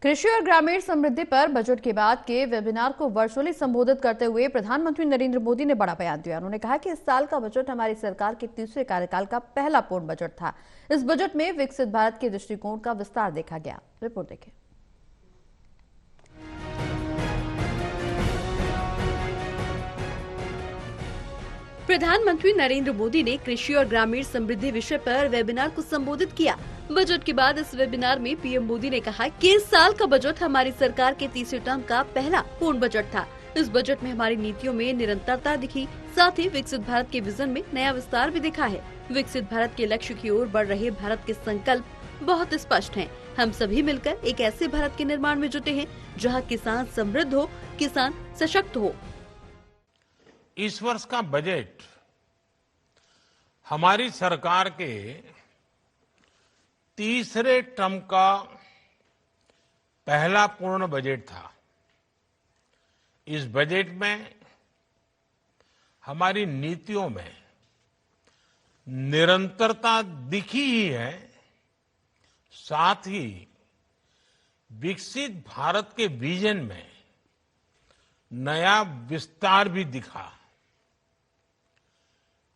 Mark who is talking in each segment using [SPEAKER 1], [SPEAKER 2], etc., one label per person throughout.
[SPEAKER 1] कृषि और ग्रामीण समृद्धि पर बजट के बाद के वेबिनार को वर्चुअली संबोधित करते हुए प्रधानमंत्री नरेंद्र मोदी ने बड़ा बयान दिया। उन्होंने कहा कि इस साल का बजट हमारी सरकार के तीसरे कार्यकाल का पहला पूर्ण बजट था। इस बजट में विकसित भारत के दृष्टिकोण का विस्तार देखा गया। रिपोर्ट देखें।
[SPEAKER 2] प्रधानमंत्री नरेंद्र मोदी ने कृषि और ग्रामीण समृद्धि विषय पर वेबिनार को संबोधित किया। बजट के बाद इस वेबिनार में पीएम मोदी ने कहा कि इस साल का बजट हमारी सरकार के तीसरे टर्म का पहला पूर्ण बजट था। इस बजट में हमारी नीतियों में निरंतरता दिखी, साथ ही विकसित भारत के विजन में नया विस्तार भी दिखा है। विकसित भारत के लक्ष्य की ओर बढ़ रहे भारत के संकल्प बहुत स्पष्ट हैं। हम सभी मिलकर एक ऐसे भारत के निर्माण में जुटे हैं जहाँ किसान समृद्ध हो, किसान सशक्त हो।
[SPEAKER 3] इस वर्ष का बजट हमारी सरकार के तीसरे टर्म का पहला पूर्ण बजट था। इस बजट में हमारी नीतियों में निरंतरता दिखी ही है, साथ ही विकसित भारत के विजन में नया विस्तार भी दिखा।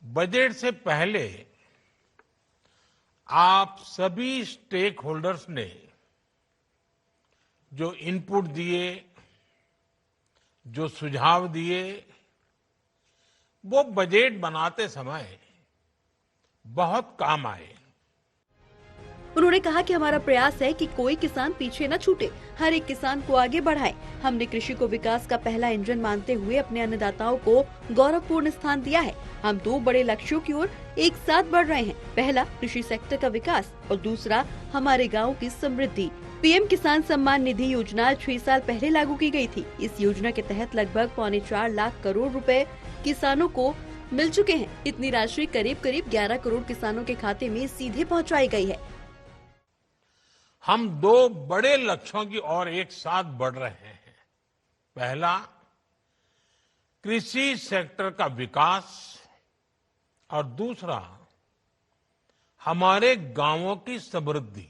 [SPEAKER 3] बजट से पहले आप सभी स्टेक होल्डर्स ने जो इनपुट दिए, जो सुझाव दिए, वो बजट बनाते समय बहुत काम आए।
[SPEAKER 2] उन्होंने कहा कि हमारा प्रयास है कि कोई किसान पीछे न छूटे, हर एक किसान को आगे बढ़ाएं। हमने कृषि को विकास का पहला इंजन मानते हुए अपने अन्नदाताओं को गौरवपूर्ण स्थान दिया है। हम दो बड़े लक्ष्यों की ओर एक साथ बढ़ रहे हैं। पहला कृषि सेक्टर का विकास और दूसरा हमारे गाँव की समृद्धि। पीएम किसान सम्मान निधि योजना 6 साल पहले लागू की गई थी। इस योजना के तहत लगभग 4.25 लाख करोड़ रुपए किसानों को मिल चुके हैं। इतनी राशि करीब 11 करोड़ किसानों के खाते में सीधे पहुँचाई गयी है।
[SPEAKER 3] हम दो बड़े लक्ष्यों की ओर एक साथ बढ़ रहे हैं। पहला कृषि सेक्टर का विकास और दूसरा हमारे गांवों की समृद्धि।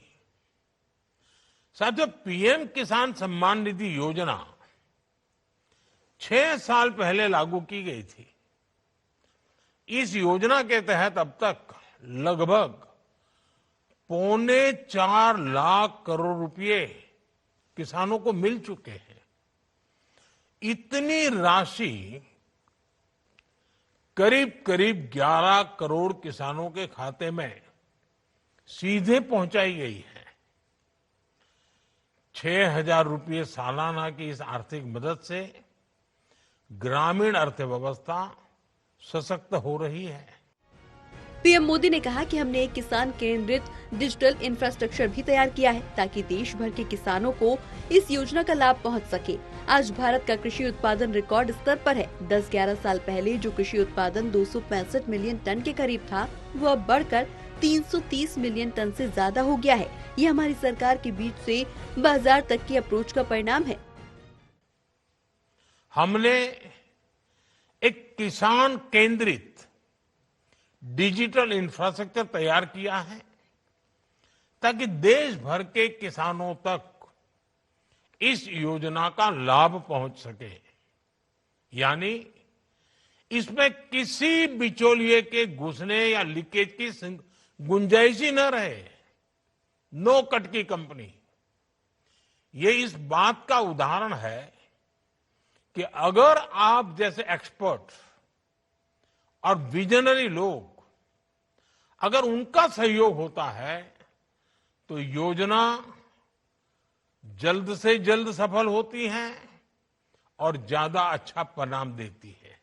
[SPEAKER 3] साथियों, पीएम किसान सम्मान निधि योजना 6 साल पहले लागू की गई थी। इस योजना के तहत अब तक लगभग 4.25 लाख करोड़ रुपए किसानों को मिल चुके हैं। इतनी राशि करीब 11 करोड़ किसानों के खाते में सीधे पहुंचाई गई है। 6,000 रुपये सालाना की इस आर्थिक मदद से ग्रामीण अर्थव्यवस्था सशक्त हो रही है।
[SPEAKER 2] पीएम मोदी ने कहा कि हमने एक किसान केंद्रित डिजिटल इंफ्रास्ट्रक्चर भी तैयार किया है ताकि देश भर के किसानों को इस योजना का लाभ पहुंच सके। आज भारत का कृषि उत्पादन रिकॉर्ड स्तर पर है। 10-11 साल पहले जो कृषि उत्पादन 265 मिलियन टन के करीब था, वो अब बढ़कर 330 मिलियन टन से ज्यादा हो गया है। ये हमारी सरकार के बीच से बाजार तक की अप्रोच का परिणाम है।
[SPEAKER 3] हमने एक किसान केंद्रित डिजिटल इंफ्रास्ट्रक्चर तैयार किया है ताकि देश भर के किसानों तक इस योजना का लाभ पहुंच सके। यानी इसमें किसी बिचौलिए के घुसने या लीकेज की गुंजाइश ही न रहे। नो कट की कंपनी। ये इस बात का उदाहरण है कि अगर आप जैसे एक्सपर्ट और विजनरी लोग, अगर उनका सहयोग होता है तो योजना जल्द से जल्द सफल होती है और ज्यादा अच्छा परिणाम देती है।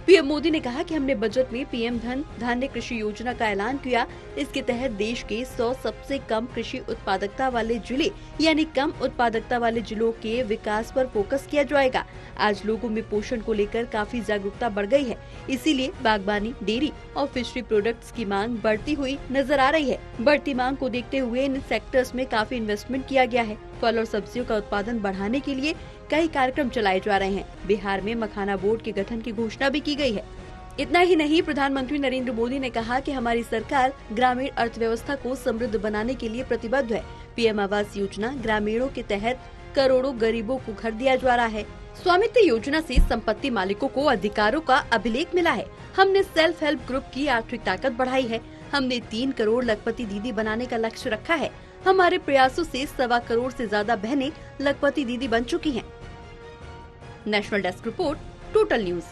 [SPEAKER 2] पीएम मोदी ने कहा कि हमने बजट में पीएम धन धान्य कृषि योजना का ऐलान किया। इसके तहत देश के 100 सबसे कम कृषि उत्पादकता वाले जिले यानी कम उत्पादकता वाले जिलों के विकास पर फोकस किया जाएगा। आज लोगों में पोषण को लेकर काफी जागरूकता बढ़ गई है, इसीलिए बागबानी, डेयरी और फिशरी प्रोडक्ट्स की मांग बढ़ती हुई नजर आ रही है। बढ़ती मांग को देखते हुए इन सेक्टर्स में काफी इन्वेस्टमेंट किया गया है। फल और सब्जियों का उत्पादन बढ़ाने के लिए कई कार्यक्रम चलाए जा रहे हैं। बिहार में मखाना बोर्ड के गठन की घोषणा भी की गई है। इतना ही नहीं, प्रधानमंत्री नरेंद्र मोदी ने कहा कि हमारी सरकार ग्रामीण अर्थव्यवस्था को समृद्ध बनाने के लिए प्रतिबद्ध है। पीएम आवास योजना ग्रामीणों के तहत करोड़ों गरीबों को घर दिया जा रहा है। स्वामित्व योजना से संपत्ति मालिकों को अधिकारों का अभिलेख मिला है। हमने सेल्फ हेल्प ग्रुप की आर्थिक ताकत बढ़ाई है। हमने 3 करोड़ लखपति दीदी बनाने का लक्ष्य रखा है। हमारे प्रयासों से 1.25 करोड़ से ज्यादा बहनें लखपति दीदी बन चुकी हैं। National desk report, total news.